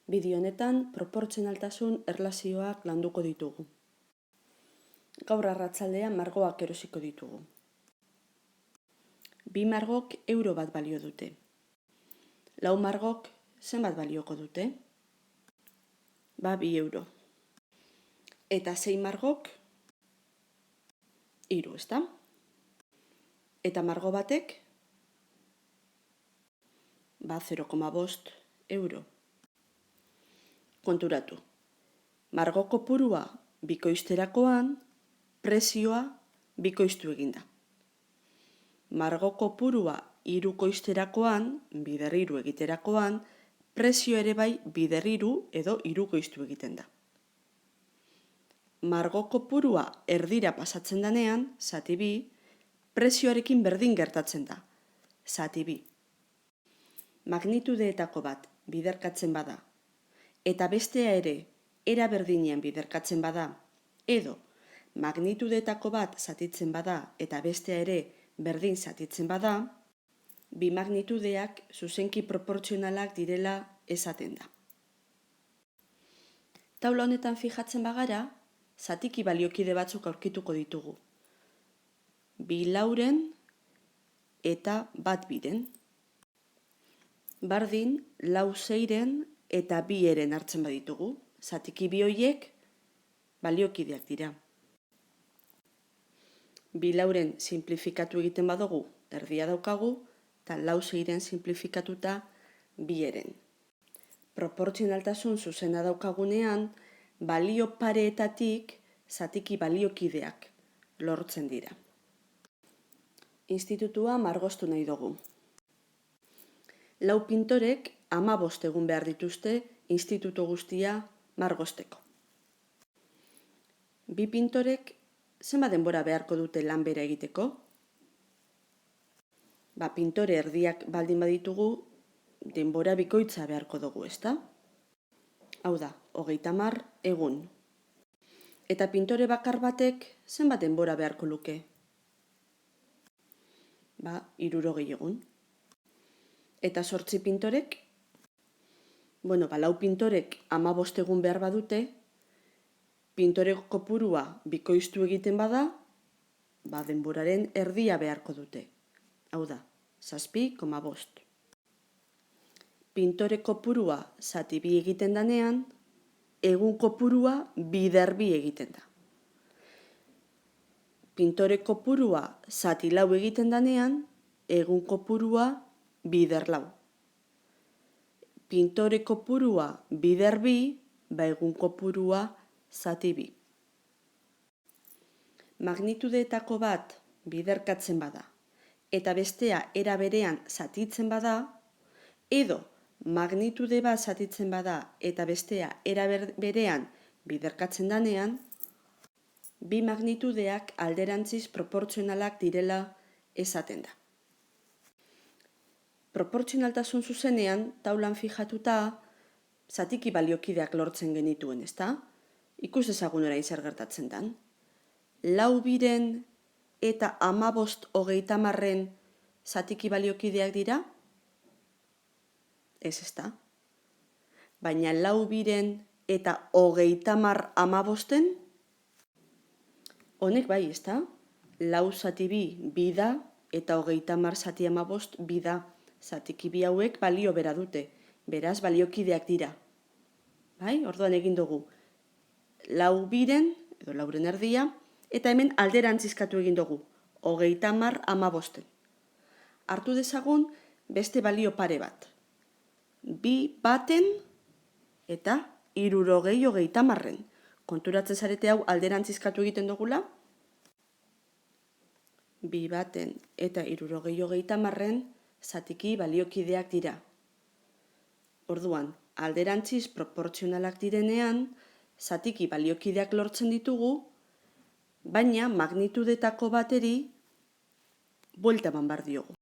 Bideo honetan proportzionaltasun erlazioak landuko ditugu. Gaur arratsaldean margoak erosiko ditugu. 2 margok euro bat balio dute. 4 margok zenbat balioko dute? 2 euro. Eta 6 margok 3, ezta? Eta margo batek 0,5 euro. Konturatu. Margo kopurua bikoizterakoan, prezioa bikoiztu eginda. Margo kopurua hirukoizterakoan, bider hiru egiterakoan, prezio ere bai bider hiru edo hirukoiztu egiten da. Margo kopurua erdira pasatzen denean, zati bi, prezioarekin berdin gertatzen da, zati bi. Magnitudeetako bat biderkatzen bada, eta bestea ere era berdinean biderkatzen bada, edo magnitudeetako bat zatitzen bada eta bestea ere berdin zatitzen bada, bi magnitudeak zuzenki proportzionalak direla esaten da. Taula honetan fijatzen bagara, zatiki baliokide batzuk aurkituko ditugu. 2 lauren eta 1 biren. Bardin, 4 seiren eta 2 eren hartzen baditugu. Zatiki bi horiek baliokideak dira. 2 lauren simplifikatu egiten badugu, erdia daukagu, eta 4 seiren simplifikatuta 2 eren. Proportzionaltasun zuzena daukagunean, balio pareetatik zatiki baliokideak lortzen dira. Institutua margostu nahi dugu. 4 pintorek 15 egun behar dituzte instituto guztia margosteko. 2 pintorek zenbat denbora beharko dute lan bera egiteko? Pintore erdiak baldin baditugu, denbora bikoitza beharko dugu, ezta? Hau da, 30 egun. Eta pintore bakar batek zenbat denbora beharko luke? 60 egun. Eta 8 pintorek? 4 pintorek 15 egun behar badute, pintore kopurua bikoiztu egiten bada, denboraren erdia beharko dute. Hau da, 7,5. Pintore kopurua zati bi egiten danean, egun kopurua bider bi egiten da. Pintore kopurua zati lau egiten danean, egun kopurua bider lau. Pintore kopurua bider bi, egun kopurua zati bi. Magnitudeetako bat biderkatzen bada, eta bestea era berean zatitzen bada, edo magnitude bat zatitzen bada eta bestea era berean biderkatzen danean, bi magnitudeak alderantziz proportzionalak direla esaten da. Proportzionaltasun zuzenean, taulan fijatuta, zatiki baliokideak lortzen genituen, ezta? Ikus dezagun orain zer gertatzen dan. 4 biren eta 15 30 zatiki baliokideak dira? Ez, ezta? Baina 4 biren eta 30 15-en? Honek bai, ezta? 4 zati bi, bi da, eta 30 zati 15 bi da. Zatiki bi hauek balio bera dute, beraz baliokideak dira. Bai, orduan egin dugu 4 biren, edo 4en erdia, eta hemen alderantzizkatu egin dugu, 30 15-en. Hartu dezagun beste balio pare bat. 2 baten eta 60 30-en. Konturatzen zarete hau alderantzizkatu egiten dugula? 2 baten eta 60 30-en zatiki baliokideak dira. Orduan, alderantziz proportzionalak direnean, zatiki baliokideak lortzen ditugu, baina magnitudetako bateri buelta eman behar diogu.